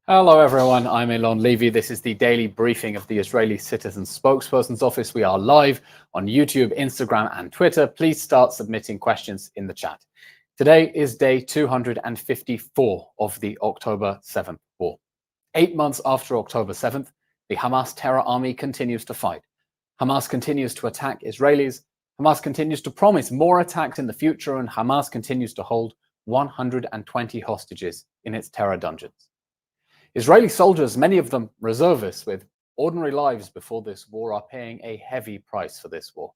Hello everyone, I'm Eylon Levy. This is the daily briefing of the Israeli Citizens Spokesperson's Office. We are live on YouTube, Instagram and Twitter. Please start submitting questions in the chat. Today is day 254 of the October 7th war. 8 months after October 7th, the Hamas terror army continues to fight. Hamas continues to attack Israelis. Hamas continues to promise more attacks in the future, and Hamas continues to hold 120 hostages in its terror dungeons. Israeli soldiers, many of them reservists with ordinary lives before this war, are paying a heavy price for this war.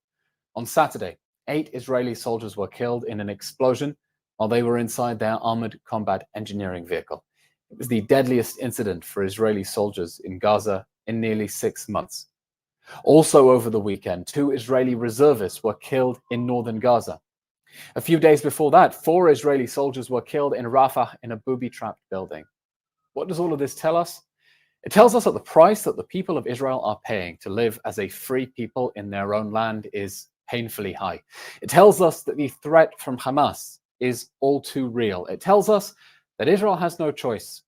On Saturday, 8 Israeli soldiers were killed in an explosion while they were inside their armored combat engineering vehicle. It was the deadliest incident for Israeli soldiers in Gaza in nearly 6 months. Also over the weekend, 2 Israeli reservists were killed in northern Gaza. A few days before that, 4 Israeli soldiers were killed in Rafah in a booby-trapped building. What does all of this tell us? It tells us that the price that the people of Israel are paying to live as a free people in their own land is painfully high. It tells us that the threat from Hamas is all too real. It tells us that Israel has no choice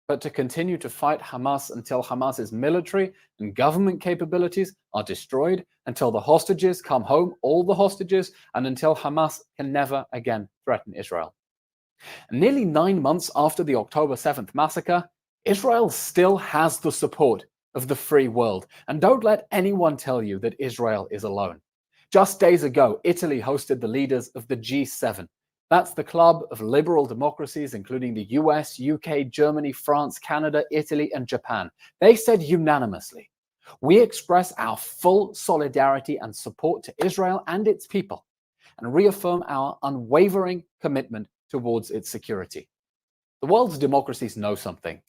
but to continue to fight Hamas until Hamas's military and government capabilities are destroyed, until the hostages come home, all the hostages, and until Hamas can never again threaten Israel. And nearly 9 months after the October 7th massacre, Israel still has the support of the free world. And don't let anyone tell you that Israel is alone. Just days ago, Italy hosted the leaders of the G7. That's the club of liberal democracies, including the US, UK, Germany, France, Canada, Italy, and Japan. They said unanimously, "We express our full solidarity and support to Israel and its people, and reaffirm our unwavering commitment towards its security." The world's democracies know something.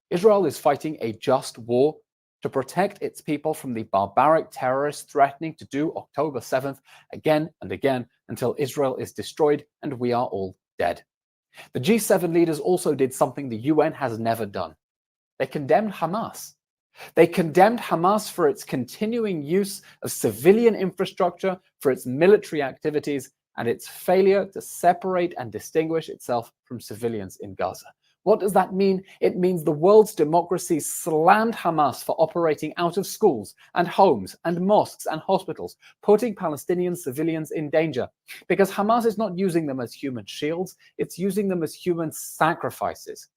Israel is fighting a just war to protect its people from the barbaric terrorists threatening to do October 7th again and again until Israel is destroyed and we are all dead. The G7 leaders also did something the UN has never done. They condemned Hamas. They condemned Hamas for its continuing use of civilian infrastructure, for its military activities, and its failure to separate and distinguish itself from civilians in Gaza. What does that mean? It means the world's democracies slammed Hamas for operating out of schools and homes and mosques and hospitals, putting Palestinian civilians in danger. Because Hamas is not using them as human shields, it's using them as human sacrifices.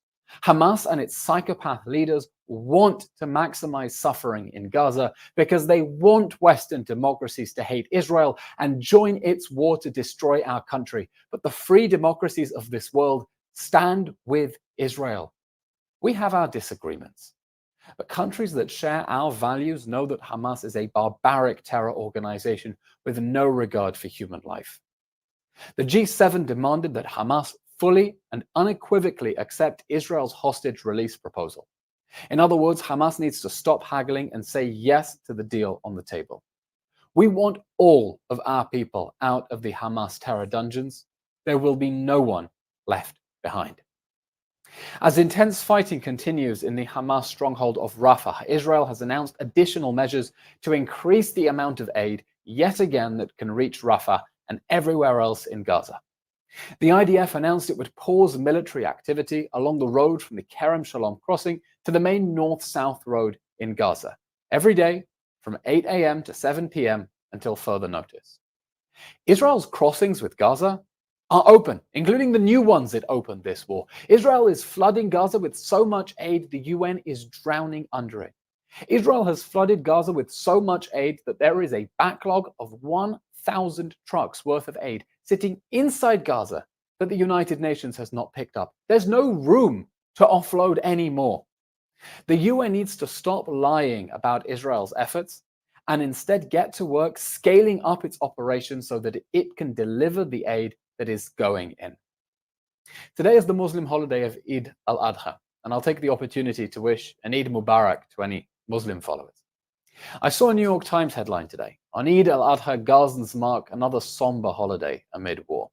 Hamas and its psychopath leaders want to maximize suffering in Gaza because they want Western democracies to hate Israel and join its war to destroy our country. But the free democracies of this world stand with Israel. We have our disagreements, but countries that share our values know that Hamas is a barbaric terror organization with no regard for human life. The G7 demanded that Hamas fully and unequivocally accept Israel's hostage release proposal. In other words, Hamas needs to stop haggling and say yes to the deal on the table. We want all of our people out of the Hamas terror dungeons. There will be no one left behind. As intense fighting continues in the Hamas stronghold of Rafah, Israel has announced additional measures to increase the amount of aid yet again that can reach Rafah and everywhere else in Gaza. The IDF announced it would pause military activity along the road from the Kerem Shalom crossing to the main north-south road in Gaza, every day from 8 a.m. to 7 p.m. until further notice. Israel's crossings with Gaza are open, including the new ones it opened this war. Israel is flooding Gaza with so much aid the UN is drowning under it. Israel has flooded Gaza with so much aid that there is a backlog of 1,000 trucks worth of aid sitting inside Gaza that the United Nations has not picked up. There's no room to offload anymore. The UN needs to stop lying about Israel's efforts and instead get to work scaling up its operations so that it can deliver the aid that is going in. Today is the Muslim holiday of Eid al-Adha, and I'll take the opportunity to wish an Eid Mubarak to any Muslim followers. I saw a New York Times headline today. On Eid al-Adha, Gazans mark another somber holiday amid war.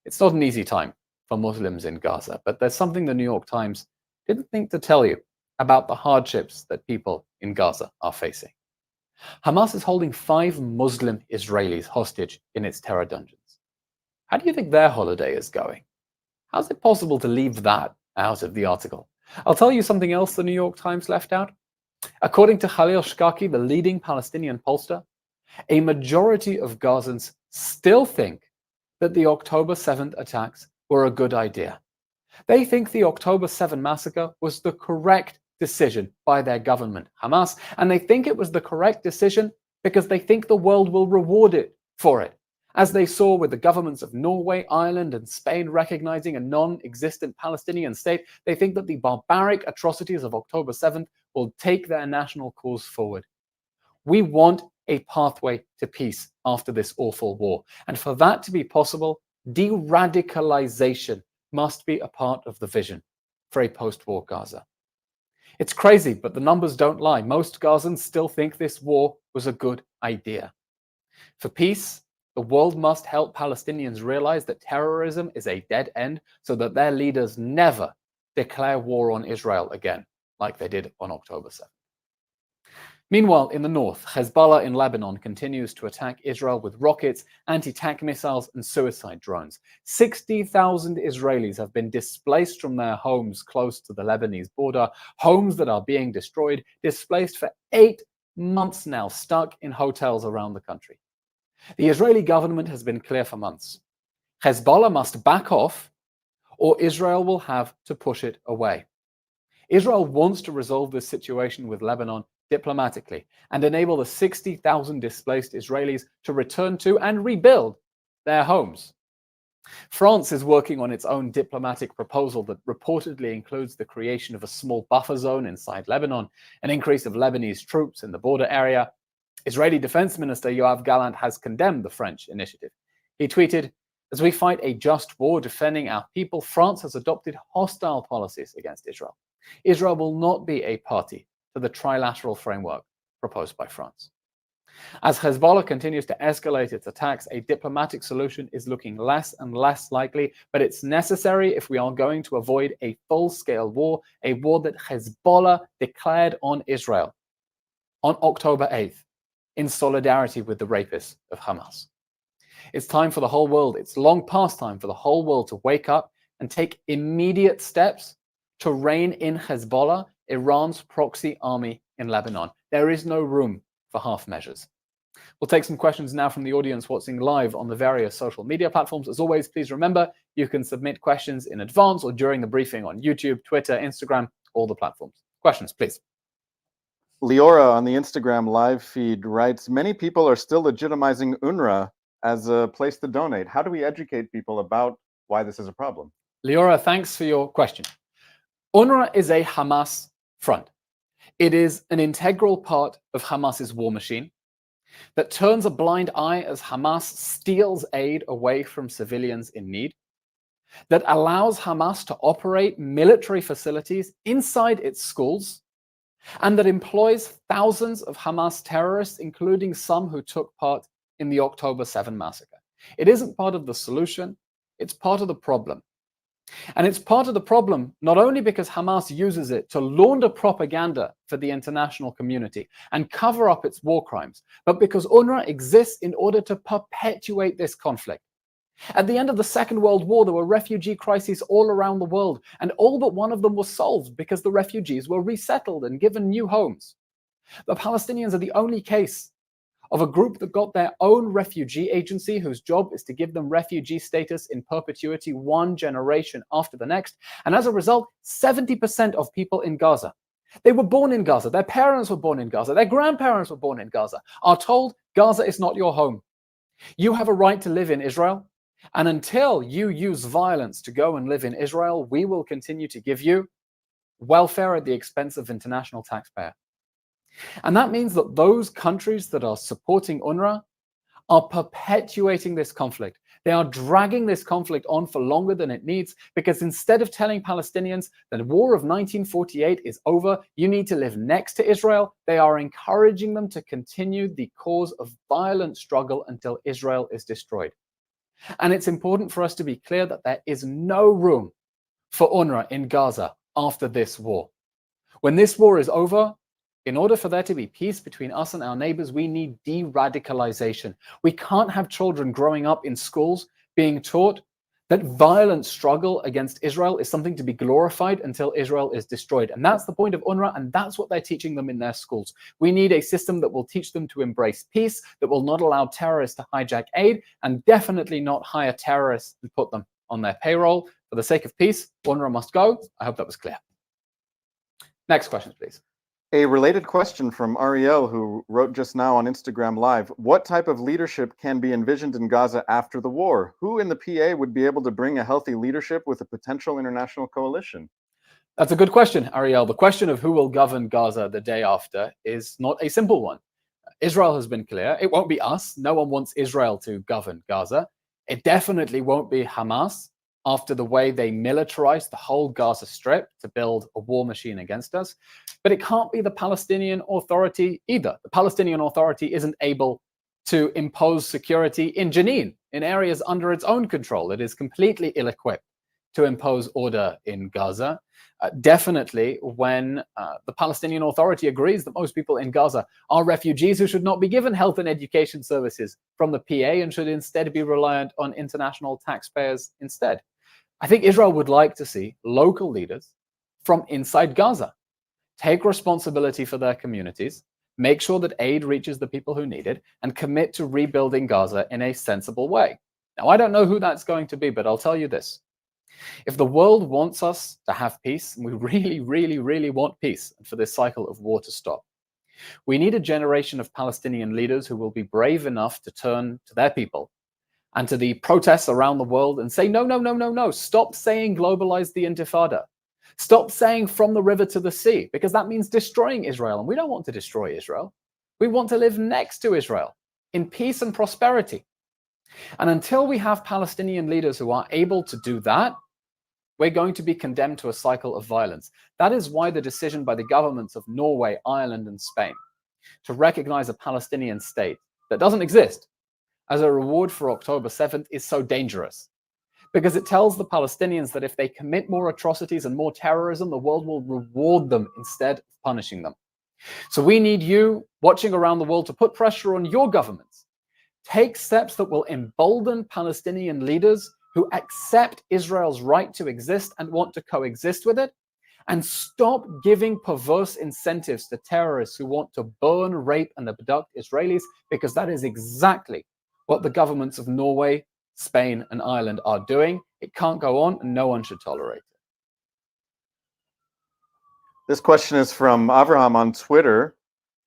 It's not an easy time for Muslims in Gaza, but there's something the New York Times didn't think to tell you about the hardships that people in Gaza are facing. Hamas is holding 5 Muslim Israelis hostage in its terror dungeons. How do you think their holiday is going? How's it possible to leave that out of the article? I'll tell you something else the New York Times left out. According to Khalil Shkaki, the leading Palestinian pollster, a majority of Gazans still think that the October 7th attacks were a good idea. They think the October 7 massacre was the correct decision by their government, Hamas, and they think it was the correct decision because they think the world will reward it for it. As they saw with the governments of Norway, Ireland, and Spain recognizing a non-existent Palestinian state, they think that the barbaric atrocities of October 7th will take their national cause forward. We want a pathway to peace after this awful war. And for that to be possible, de-radicalization must be a part of the vision for a post-war Gaza. It's crazy, but the numbers don't lie. Most Gazans still think this war was a good idea. For peace, the world must help Palestinians realize that terrorism is a dead end so that their leaders never declare war on Israel again, like they did on October 7th. Meanwhile, in the north, Hezbollah in Lebanon continues to attack Israel with rockets, anti-tank missiles, and suicide drones. 60,000 Israelis have been displaced from their homes close to the Lebanese border, homes that are being destroyed, displaced for 8 months now, stuck in hotels around the country. The Israeli government has been clear for months. Hezbollah must back off, or Israel will have to push it away. Israel wants to resolve this situation with Lebanon diplomatically and enable the 60,000 displaced Israelis to return to and rebuild their homes. France is working on its own diplomatic proposal that reportedly includes the creation of a small buffer zone inside Lebanon, an increase of Lebanese troops in the border area. Israeli Defense Minister Yoav Gallant has condemned the French initiative. He tweeted, "As we fight a just war defending our people, France has adopted hostile policies against Israel. Israel will not be a party to the trilateral framework proposed by France." As Hezbollah continues to escalate its attacks, a diplomatic solution is looking less and less likely, but it's necessary if we are going to avoid a full-scale war, a war that Hezbollah declared on Israel on October 8th in solidarity with the rapists of Hamas. It's time for the whole world, it's long past time for the whole world to wake up and take immediate steps to rein in Hezbollah, Iran's proxy army in Lebanon. There is no room for half measures. We'll take some questions now from the audience watching live on the various social media platforms. As always, please remember, you can submit questions in advance or during the briefing on YouTube, Twitter, Instagram, all the platforms. Questions, please. Leora on the Instagram live feed writes, many people are still legitimizing UNRWA as a place to donate. How do we educate people about why this is a problem? Leora, thanks for your question. UNRWA is a Hamas front. It is an integral part of Hamas's war machine that turns a blind eye as Hamas steals aid away from civilians in need, that allows Hamas to operate military facilities inside its schools, and that employs thousands of Hamas terrorists, including some who took part in the October 7 massacre. It isn't part of the solution, it's part of the problem. And it's part of the problem not only because Hamas uses it to launder propaganda for the international community and cover up its war crimes, but because UNRWA exists in order to perpetuate this conflict. At the end of the Second World War, there were refugee crises all around the world, and all but one of them was solved because the refugees were resettled and given new homes. The Palestinians are the only case of a group that got their own refugee agency whose job is to give them refugee status in perpetuity one generation after the next. And as a result, 70% of people in Gaza, they were born in Gaza, their parents were born in Gaza, their grandparents were born in Gaza, are told Gaza is not your home. You have a right to live in Israel. And until you use violence to go and live in Israel, we will continue to give you welfare at the expense of international taxpayer. And that means that those countries that are supporting UNRWA are perpetuating this conflict. They are dragging this conflict on for longer than it needs, because instead of telling Palestinians that the war of 1948 is over, you need to live next to Israel, they are encouraging them to continue the cause of violent struggle until Israel is destroyed. And it's important for us to be clear that there is no room for UNRWA in Gaza after this war. When this war is over, in order for there to be peace between us and our neighbors, we need de-radicalization. We can't have children growing up in schools being taught that violent struggle against Israel is something to be glorified until Israel is destroyed. And that's the point of UNRWA, and that's what they're teaching them in their schools. We need a system that will teach them to embrace peace, that will not allow terrorists to hijack aid, and definitely not hire terrorists and put them on their payroll. For the sake of peace, UNRWA must go. I hope that was clear. Next question, please. A related question from Ariel, who wrote just now on Instagram Live. What type of leadership can be envisioned in Gaza after the war? Who in the PA would be able to bring a healthy leadership with a potential international coalition? That's a good question, Ariel. The question of who will govern Gaza the day after is not a simple one. Israel has been clear. It won't be us. No one wants Israel to govern Gaza. It definitely won't be Hamas, after the way they militarized the whole Gaza Strip to build a war machine against us. But it can't be the Palestinian Authority either. The Palestinian Authority isn't able to impose security in Jenin, in areas under its own control. It is completely ill-equipped to impose order in Gaza. Definitely when the Palestinian Authority agrees that most people in Gaza are refugees who should not be given health and education services from the PA and should instead be reliant on international taxpayers instead. I think Israel would like to see local leaders from inside Gaza take responsibility for their communities, make sure that aid reaches the people who need it, and commit to rebuilding Gaza in a sensible way. Now, I don't know who that's going to be, but I'll tell you this. If the world wants us to have peace, and we really, really, really want peace, and for this cycle of war to stop, we need a generation of Palestinian leaders who will be brave enough to turn to their people and to the protests around the world and say, no, no, no, no, no. Stop saying globalize the intifada. Stop saying from the river to the sea, because that means destroying Israel. And we don't want to destroy Israel. We want to live next to Israel in peace and prosperity. And until we have Palestinian leaders who are able to do that, we're going to be condemned to a cycle of violence. That is why the decision by the governments of Norway, Ireland, and Spain to recognize a Palestinian state that doesn't exist as a reward for October 7th is so dangerous, because it tells the Palestinians that if they commit more atrocities and more terrorism, the world will reward them instead of punishing them. So we need you watching around the world to put pressure on your governments. Take steps that will embolden Palestinian leaders who accept Israel's right to exist and want to coexist with it, and stop giving perverse incentives to terrorists who want to burn, rape, and abduct Israelis, because that is exactly what the governments of Norway, Spain, and Ireland are doing. It can't go on, and no one should tolerate it. This question is from Avraham on Twitter.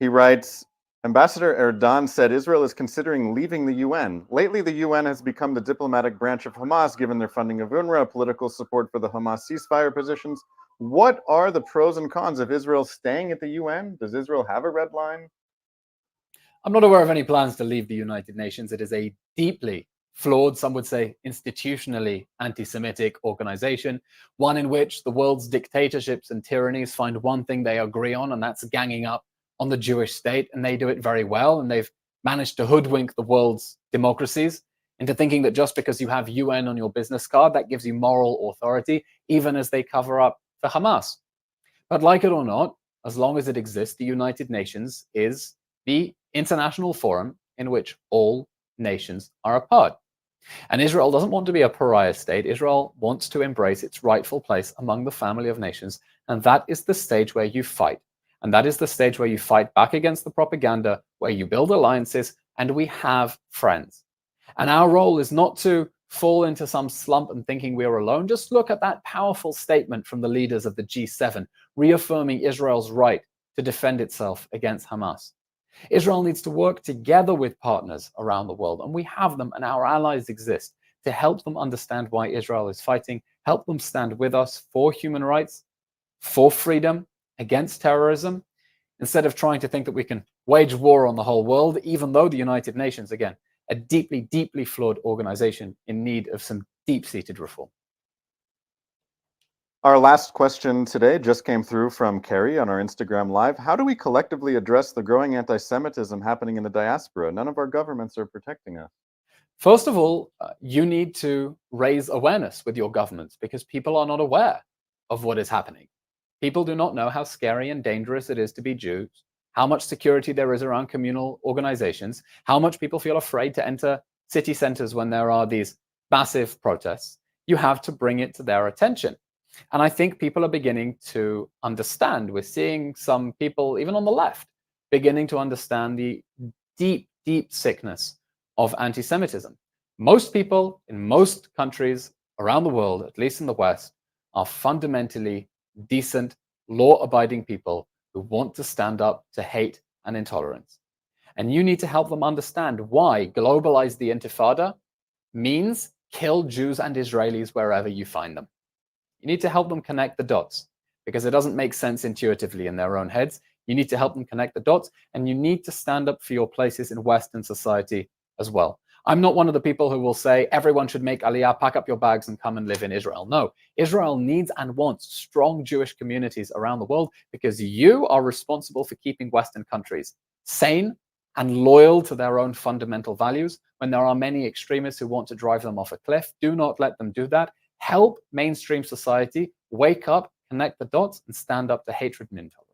He writes, Ambassador Erdogan said Israel is considering leaving the UN. Lately, the UN has become the diplomatic branch of Hamas, given their funding of UNRWA, political support for the Hamas ceasefire positions. What are the pros and cons of Israel staying at the UN? Does Israel have a red line? I'm not aware of any plans to leave the United Nations. It is a deeply flawed, some would say institutionally anti-Semitic organization, one in which the world's dictatorships and tyrannies find one thing they agree on, and that's ganging up on the Jewish state, and they do it very well, and they've managed to hoodwink the world's democracies into thinking that just because you have UN on your business card, that gives you moral authority, even as they cover up for Hamas. But like it or not, as long as it exists, the United Nations is the international forum in which all nations are a part. And Israel doesn't want to be a pariah state. Israel wants to embrace its rightful place among the family of nations, and that is the stage where you fight. And that is the stage where you fight back against the propaganda, where you build alliances, and we have friends. And our role is not to fall into some slump and thinking we're alone. Just look at that powerful statement from the leaders of the G7, reaffirming Israel's right to defend itself against Hamas. Israel needs to work together with partners around the world, and we have them, and our allies exist to help them understand why Israel is fighting, help them stand with us for human rights, for freedom, against terrorism, instead of trying to think that we can wage war on the whole world, even though the United Nations, again, a deeply, deeply flawed organization in need of some deep-seated reform. Our last question today just came through from Carrie on our Instagram Live. How do we collectively address the growing anti-Semitism happening in the diaspora? None of our governments are protecting us. First of all, you need to raise awareness with your governments, because people are not aware of what is happening. People do not know how scary and dangerous it is to be Jews, how much security there is around communal organizations, how much people feel afraid to enter city centers when there are these massive protests. you have to bring it to their attention. And I think people are beginning to understand. We're seeing some people, even on the left, beginning to understand the deep, deep sickness of anti-Semitism. Most people in most countries around the world, at least in the West, are fundamentally decent, law-abiding people who want to stand up to hate and intolerance. And you need to help them understand why globalize the Intifada means kill Jews and Israelis wherever you find them. You need to help them connect the dots because it doesn't make sense intuitively in their own heads. You need to help them connect the dots, and you need to stand up for your places in Western society as well. I'm not one of the people who will say everyone should make Aliyah, pack up your bags and come and live in Israel. No, Israel needs and wants strong Jewish communities around the world because you are responsible for keeping Western countries sane and loyal to their own fundamental values. When there are many extremists who want to drive them off a cliff, do not let them do that. Help mainstream society wake up, connect the dots, and stand up to hatred and intolerance.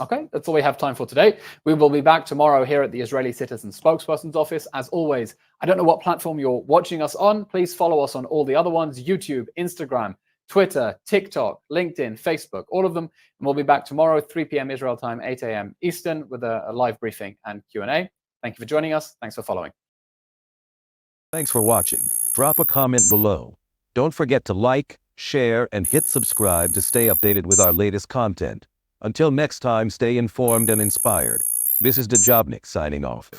Okay, that's all we have time for today. We will be back tomorrow here at the Israeli Citizens Spokesperson's office. As always, I don't know what platform you're watching us on. Please follow us on all the other ones: YouTube, Instagram, Twitter, TikTok, LinkedIn, Facebook, all of them. And we'll be back tomorrow, 3 p.m. Israel time, 8 a.m. Eastern, with a live briefing and Q&A. Thank you for joining us. Thanks for following. Thanks for watching. Drop a comment below. Don't forget to like, share, and hit subscribe to stay updated with our latest content. Until next time, stay informed and inspired. This is Dejobnik signing off.